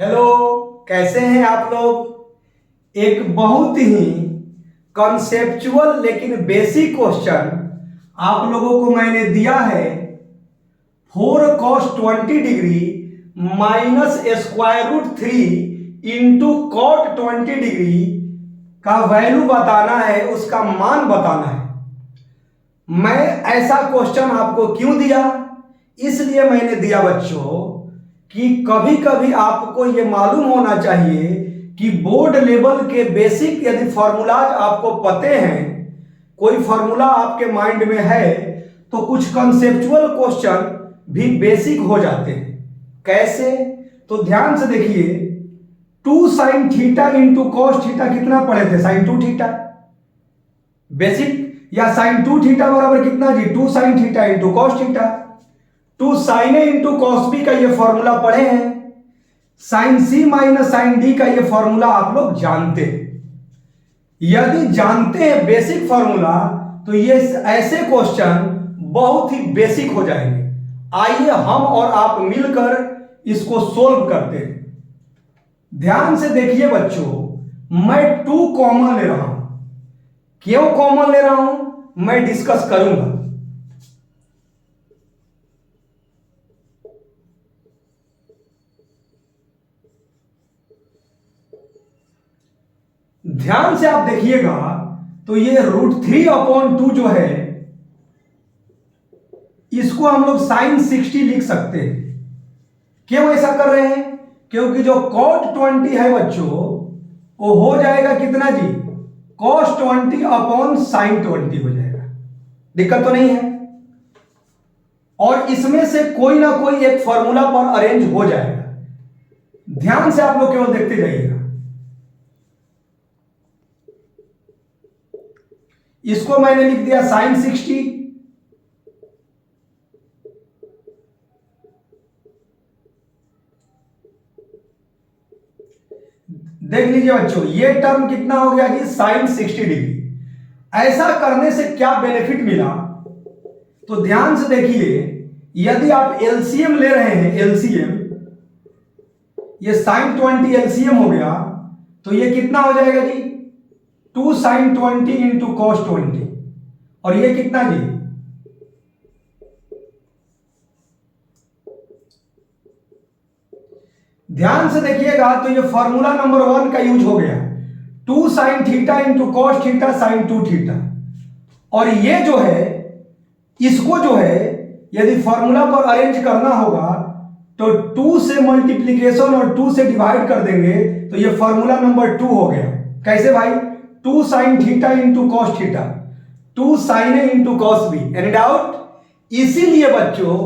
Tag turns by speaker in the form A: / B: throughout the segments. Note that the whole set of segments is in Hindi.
A: हेलो, कैसे हैं आप लोग। एक बहुत ही कॉन्सेप्चुअल लेकिन बेसिक क्वेश्चन आप लोगों को मैंने दिया है। 4 cos 20 degree minus square root 3 into cot 20 degree का वैल्यू बताना है, उसका मान बताना है। मैं ऐसा क्वेश्चन आपको क्यों दिया, इसलिए मैंने दिया बच्चों कि कभी कभी आपको यह मालूम होना चाहिए कि बोर्ड लेवल के बेसिक यदि फॉर्मूलाज आपको पते हैं, कोई फॉर्मूला आपके माइंड में है, तो कुछ कंसेप्चुअल क्वेश्चन भी बेसिक हो जाते हैं। कैसे? तो ध्यान से देखिए, 2 sin theta into cos theta कितना पढ़े थे? sin 2 थीटा बेसिक, या sin 2 थीटा बराबर कितना जी? 2 sin theta into cos theta. 2 sin a into cos B का ये फॉर्मूला पढ़े हैं। sin c minus sin d का ये फॉर्मूला आप लोग जानते हैं। यदि जानते हैं बेसिक फॉर्मूला, तो ये ऐसे क्वेश्चन बहुत ही बेसिक हो जाएंगे। आइए हम और आप मिलकर इसको सोल्व करते हैं। ध्यान से देखिए बच्चों, मैं 2 कॉमन ले रहा हूं। क्यों कॉमन ले रहा हूं मैं डिस्कस करूंगा। ध्यान से आप देखिएगा तो ये √3/2 जो है, इसको हम लोग sin 60 लिख सकते हैं। क्यों ऐसा कर रहे हैं? क्योंकि जो cot 20 है बच्चों, वो हो जाएगा कितना जी? cos 20/sin 20 हो जाएगा। दिक्कत तो नहीं है। और इसमें से कोई ना कोई एक फॉर्मूला पर अरेंज हो जाएगा। ध्यान से आप लोग केवल देखते जाइएगा। इसको मैंने लिख दिया sin 60। देख लीजिए बच्चों, ये टर्म कितना हो गया जी? sin 60 degree. ऐसा करने से क्या बेनिफिट मिला, तो ध्यान से देखिए। यदि आप एलसीएम ले रहे हैं, एलसीएम, ये sin 20 एलसीएम हो गया, तो ये कितना हो जाएगा जी? 2 sin 20 इंटू कॉस 20। और ये कितना जी? ध्यान से देखिएगा तो ये फॉर्मूला नंबर 1 का यूज हो गया, 2 sin theta into cos theta sin 2 theta. और ये जो है, इसको जो है यदि फॉर्मूला पर अरेंज करना होगा तो 2 से मल्टीप्लीकेशन और 2 से डिवाइड कर देंगे, तो ये फॉर्मूला नंबर 2 हो गया। कैसे भाई? 2 sin theta into cos theta, 2 sin a into cos B. Any doubt? इसीलिए बच्चों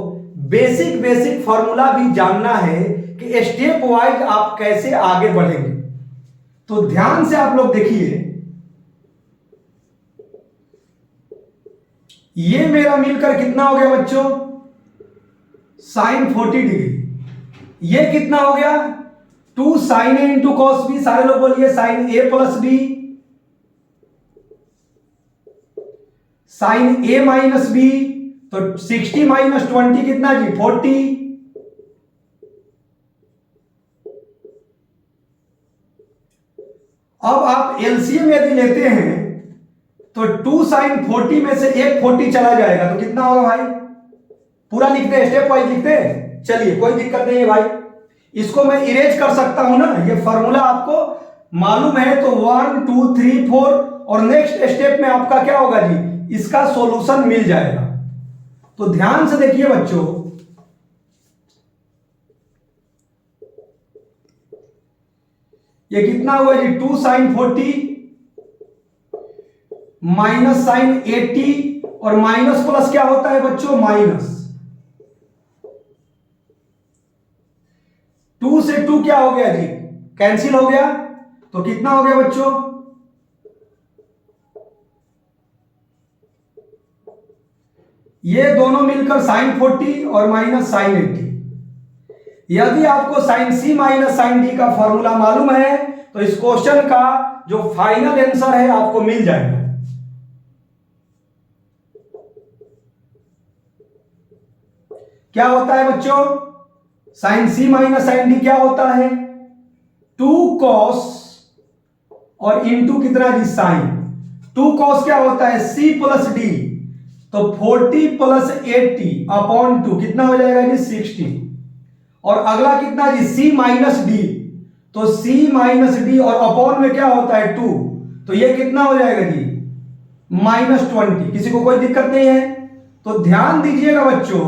A: बेसिक बेसिक फॉर्मूला भी जानना है कि स्टेप वाइज आप कैसे आगे बढ़ेंगे। तो ध्यान से आप लोग देखिए, ये मेरा मिलकर कितना हो गया बच्चों? sin 40 degree. ये कितना हो गया? 2 sin a into cos B. सारे लोग बोलिए sin a plus B, sin a minus B. तो 60 माइनस 20 कितना जी? 40। अब आप एलसीएम यदि लेते हैं तो 2 sin 40 में से एक 40 चला जाएगा, तो कितना होगा भाई? पूरा लिखते हैं, स्टेप वाइज लिखते हैं। चलिए, कोई दिक्कत नहीं है भाई, इसको मैं इरेज कर सकता हूं ना। ये फॉर्मूला आपको मालूम है तो 1 2 3 4 और नेक्स्ट स्टेप में आपका क्या होगा जी? इसका सॉल्यूशन मिल जाएगा। तो ध्यान से देखिए बच्चों, ये कितना हुआ जी? 2 sin 40 माइनस sin 80, और माइनस प्लस क्या होता है बच्चों? माइनस। 2 से 2 क्या हो गया जी? कैंसिल हो गया। तो कितना हो गया बच्चों? ये दोनों मिलकर sin 40 और माइनस sin 80। यदि आपको sin c minus sin d का फॉर्मूला मालूम है, तो इस क्वेश्चन का जो फाइनल आंसर है आपको मिल जाएगा। क्या होता है बच्चों? sin c minus sin d क्या होता है? 2 cos और इंटू कितना जी साइन। 2 cos क्या होता है c प्लस डी, तो 40 प्लस 80 अपॉन 2 कितना हो जाएगा जी 60। और अगला कितना जी c माइनस डी, तो c माइनस डी और अपॉन में क्या होता है 2, तो ये कितना हो जाएगा जी -20। किसी को कोई दिक्कत नहीं है तो ध्यान दीजिएगा बच्चों,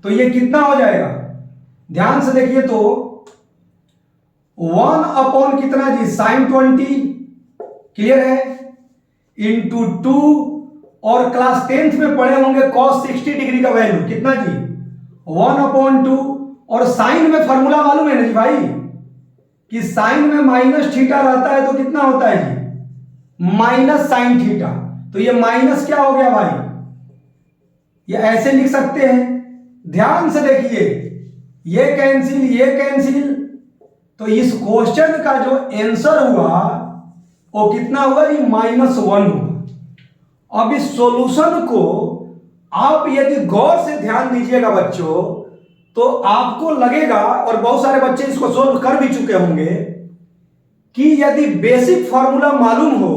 A: तो ये कितना हो जाएगा ध्यान से देखिए, तो 1 अपॉन कितना जी साइन 20 क्लियर है इंटू 2, और क्लास 10th में पढ़े होंगे cos 60 डिग्री का वैल्यू कितना जी 1 अपॉन 2, और साइन में फॉर्मूला मालूम है ना जी भाई कि साइन में माइनस थीटा रहता है तो कितना होता है जी माइनस साइन थीटा, तो ये माइनस क्या हो गया भाई, ये ऐसे लिख सकते हैं। ध्यान से देखिए ये कैंसिल, तो इस क्वेश्चन का जो आंसर हुआ वो कितना हुआ जी -1 हुआ। अब इस सॉल्यूशन को आप यदि गौर से ध्यान दीजिएगा बच्चों, तो आपको लगेगा, और बहुत सारे बच्चे इसको सोल्व कर भी चुके होंगे, कि यदि बेसिक फॉर्मूला मालूम हो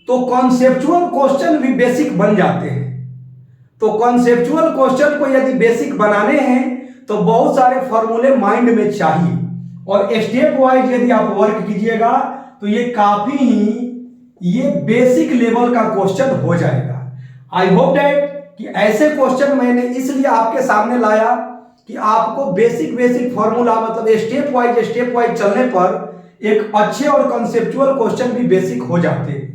A: तो कॉन्सेप्चुअल क्वेश्चन भी बेसिक बन जाते हैं। तो कॉन्सेप्चुअल क्वेश्चन को यदि बेसिक बनाने हैं तो बहुत सारे फॉर्मूले माइंड में चाहिए, और स्टेप वाइज यदि आप वर्क कीजिएगा तो ये काफी ही ये बेसिक लेवल का क्वेश्चन हो जाएगा। आई होप दैट कि ऐसे क्वेश्चन मैंने इसलिए आपके सामने लाया कि आपको बेसिक फॉर्मूला मतलब स्टेप वाइज चलने पर एक अच्छे और कॉन्सेप्चुअल क्वेश्चन भी बेसिक हो जाते हैं।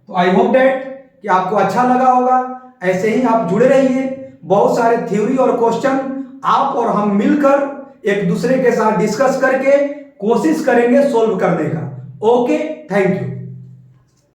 A: तो आई होप दैट कि आपको अच्छा लगा होगा। ऐसे ही आप जुड़े रहिए, बहुत सारे थ्योरी और क्वेश्चन आप और हम मिलकर एक दूसरे के साथ डिस्कस करके कोशिश करेंगे सोल्व करने का। Okay, thank you.